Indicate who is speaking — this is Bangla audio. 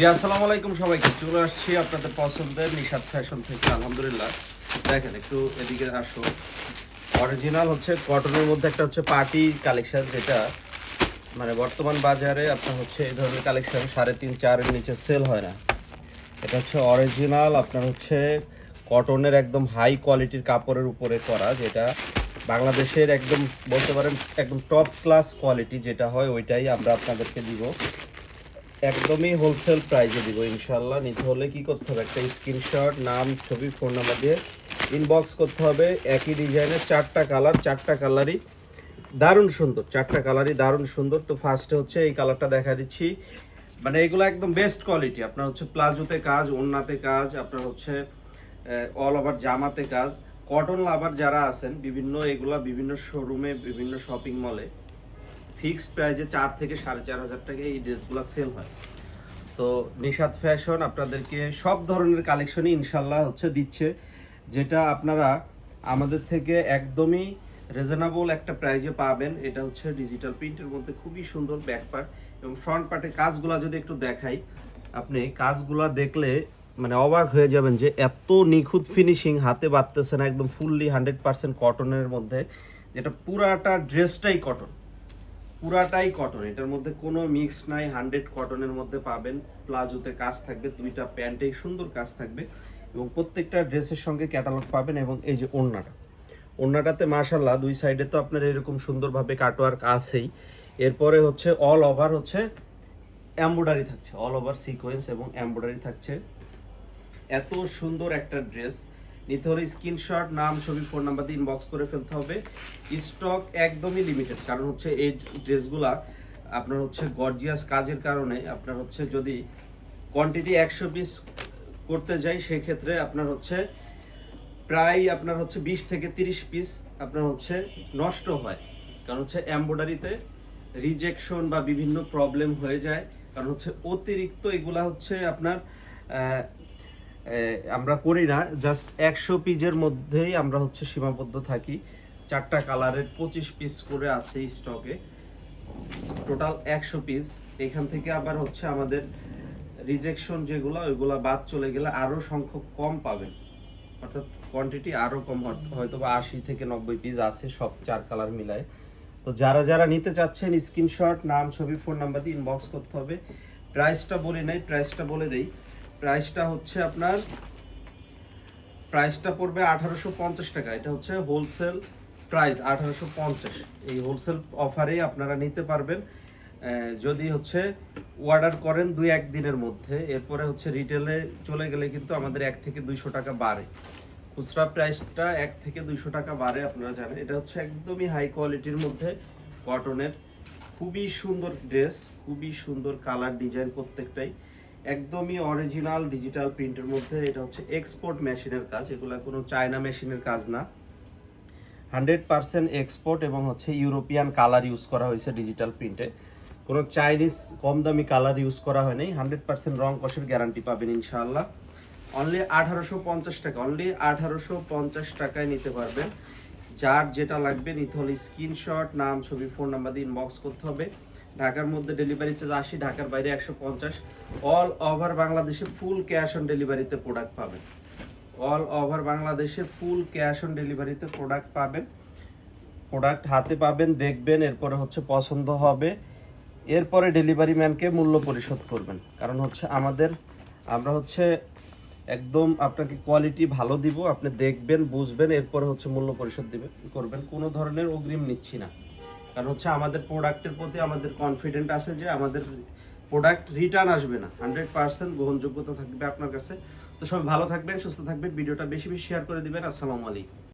Speaker 1: জি আসসালামু আলাইকুম সবাইকে। চলে আসছি আপনাদের পছন্দের নিশাত ফ্যাশন থেকে। আলহামদুলিল্লাহ, দেখেন একটু এদিকে আসো। অরিজিনাল হচ্ছে কটনের মধ্যে একটা হচ্ছে পার্টি কালেকশন, যেটা মানে বর্তমান বাজারে আপনার হচ্ছে এই ধরনের কালেকশন 3.5-4 নিচে সেল হয় না। এটা হচ্ছে অরিজিনাল আপনার হচ্ছে কটনের একদম হাই কোয়ালিটির কাপড়ের উপরে করা, যেটা বাংলাদেশের একদম বলতে পারেন একদম টপ ক্লাস কোয়ালিটি যেটা হয়, ওইটাই আমরা আপনাদেরকে দিব। একদমই হোলসেল প্রাইসে দিব ইনশাল্লাহ। নিতে হলে কি করতে হবে, একটা স্ক্রিনশট, নাম, ছবি, ফোন নাম্বার দিয়ে ইনবক্স করতে হবে। একই ডিজাইনের 4টা কালার, 4টা কালারই দারুণ সুন্দর, 4টা কালারই দারুণ সুন্দর। তো ফার্স্টে হচ্ছে এই কালারটা দেখা দিচ্ছি, মানে এগুলো একদম বেস্ট কোয়ালিটি। আপনার হচ্ছে প্লাজোতে কাজ, ওড়নাতে কাজ, আপনার হচ্ছে অল ওভার জামাতে কাজ। কটন লাভার যারা আছেন, এগুলা বিভিন্ন শোরুমে, বিভিন্ন শপিং মলে ফিক্সড প্রাইজে 4 থেকে 4.5 হাজার টাকা এই ড্রেসগুলো সেল হয়। তো নিশাত ফ্যাশন আপনাদেরকে সব ধরনের কালেকশনই ইনশাল্লাহ হচ্ছে দিচ্ছে, যেটা আপনারা আমাদের থেকে একদমই রিজনেবল একটা প্রাইজে পাবেন। এটা হচ্ছে ডিজিটাল প্রিন্টের মধ্যে খুবই সুন্দর ব্যাক পার্ট এবং ফ্রন্ট পার্টের কাজগুলো যদি একটু দেখাই, আপনি কাজগুলো দেখলে মানে অবাক হয়ে যাবেন যে এত নিখুঁত ফিনিশিং, হাতে বাঁধতেছে না, একদম ফুললি 100% কটনের মধ্যে, যেটা পুরাটা ড্রেসটাই কটন, পুরাটাই কটন। এটার মধ্যে কোনো মিক্স নাই, 100 কটনের মধ্যে পাবেন। প্লাজোতে কাজ থাকবে, 2টা প্যান্টেই সুন্দর কাজ থাকবে এবং প্রত্যেকটা ড্রেসের সঙ্গে ক্যাটালগ পাবেন। এবং এই যে ওড়নাটাতে মাশাল্লাহ 2 সাইডে তো আপনার এরকম সুন্দরভাবে কাটওয়ার্ক আছেই। এরপরে হচ্ছে অল ওভার হচ্ছে এমব্রয়ডারি থাকছে, অল ওভার সিকোয়েন্স এবং এমব্রয়ডারি থাকছে। এত সুন্দর একটা ড্রেস নিতে হলে স্ক্রিনশট, নাম, ছবি, ফোন নাম্বার দিয়ে ইনবক্স করে ফেলতে হবে। স্টক একদমই লিমিটেড, কারণ হচ্ছে এই ড্রেসগুলা আপনার হচ্ছে গর্জিয়াস কাজের কারণে আপনার হচ্ছে যদি কোয়ান্টিটি 100 পিস করতে যাই, সেক্ষেত্রে আপনার হচ্ছে প্রায় আপনার হচ্ছে 20 থেকে 30 পিস আপনার হচ্ছে নষ্ট হয়। কারণ হচ্ছে এমব্রয়ডারিতে রিজেকশন বা বিভিন্ন প্রবলেম হয়ে যায়, কারণ হচ্ছে অতিরিক্ত এগুলা হচ্ছে আপনার আমরা করি না। জাস্ট 100 পিসের মধ্যেই আমরা হচ্ছে সীমাবদ্ধ থাকি। 4টা কালারের 25 পিস করে আছে স্টকে, টোটাল 100 পিস। এখান থেকে আবার হচ্ছে আমাদের রিজেকশন যেগুলো, ওইগুলো বাদ চলে গেলে আরও সংখ্যক কম পাবেন, অর্থাৎ কোয়ান্টিটি আরও কম, হয়তো বা 80 থেকে 90 পিস আছে সব 4 কালার মিলায়। তো যারা যারা নিতে চাচ্ছেন স্ক্রিনশট, নাম, ছবি, ফোন নাম্বার দিয়ে ইনবক্স করতে হবে। প্রাইসটা বলে নাই, প্রাইসটা বলে দেই। প্রাইসটা হচ্ছে আপনার প্রাইসটা পড়বে 1850 টাকা। এটা হচ্ছে হোলসেল প্রাইস 1850। এই হোলসেল অফারে আপনারা নিতে পারবেন যদি হচ্ছে অর্ডার করেন 2-1 দিনের মধ্যে। এরপরে হচ্ছে রিটেলে চলে গেলে কিন্তু আমাদের 1 থেকে 200 টাকা বাড়ে, খুচরা প্রাইসটা 1 থেকে 200 টাকা বাড়ে, আপনারা জানেন। এটা হচ্ছে একদমই হাই কোয়ালিটির মধ্যে কটনের খুবই সুন্দর ড্রেস, খুবই সুন্দর কালার, ডিজাইন প্রত্যেকটাই একদমই অরিজিনাল ডিজিটাল প্রিন্টের মধ্যে। এটা হচ্ছে এক্সপোর্ট মেশিনের কাজ, এগুলো কোনো চায়না মেশিনের কাজ না, 100% এক্সপোর্ট এবং হচ্ছে ইউরোপিয়ান কালার ইউজ করা হয়েছে ডিজিটাল প্রিন্টে। কোনো চাইনিজ কম দামি কালার ইউজ করা হয়নি। 100% রং কষের গ্যারান্টি পাবেন ইনশাআল্লাহ। অনলি 1850 টাকা, অনলি 1850 টাকায় নিতে পারবেন। যার যেটা লাগবে নিতে হলে স্ক্রিনশট, নাম, ছবি, ফোন নাম্বার দিয়ে ইনবক্স করতে হবে। ঢাকার মধ্যে ডেলিভারি চার্জ 80, ঢাকার বাইরে 150। অল ওভার বাংলাদেশে ফুল ক্যাশ অন ডেলিভারিতে প্রোডাক্ট পাবেন, অল ওভার বাংলাদেশে ফুল ক্যাশ অন ডেলিভারিতে প্রোডাক্ট পাবেন। প্রোডাক্ট হাতে পাবেন, দেখবেন, এরপরে হচ্ছে পছন্দ হবে, এরপরে ডেলিভারি ম্যানকে মূল্য পরিশোধ করবেন। কারণ হচ্ছে আমরা হচ্ছে একদম আপনাকে কোয়ালিটি ভালো দিব, আপনি দেখবেন, বুঝবেন, এরপরে হচ্ছে মূল্য পরিশোধ করবেন। কোনো ধরনের অগ্রিম নিচ্ছি না, কারণ হচ্ছে আমাদের প্রোডাক্টের প্রতি আমাদের কনফিডেন্ট আছে যে আমাদের প্রোডাক্ট রিটার্ন আসবে না, 100% গ্রহণযোগ্যতা থাকবে আপনার কাছে। তো সবাই ভালো থাকবেন, সুস্থ থাকবেন, ভিডিওটা বেশি বেশি শেয়ার করে দিবেন। আসসালামু আলাইকুম।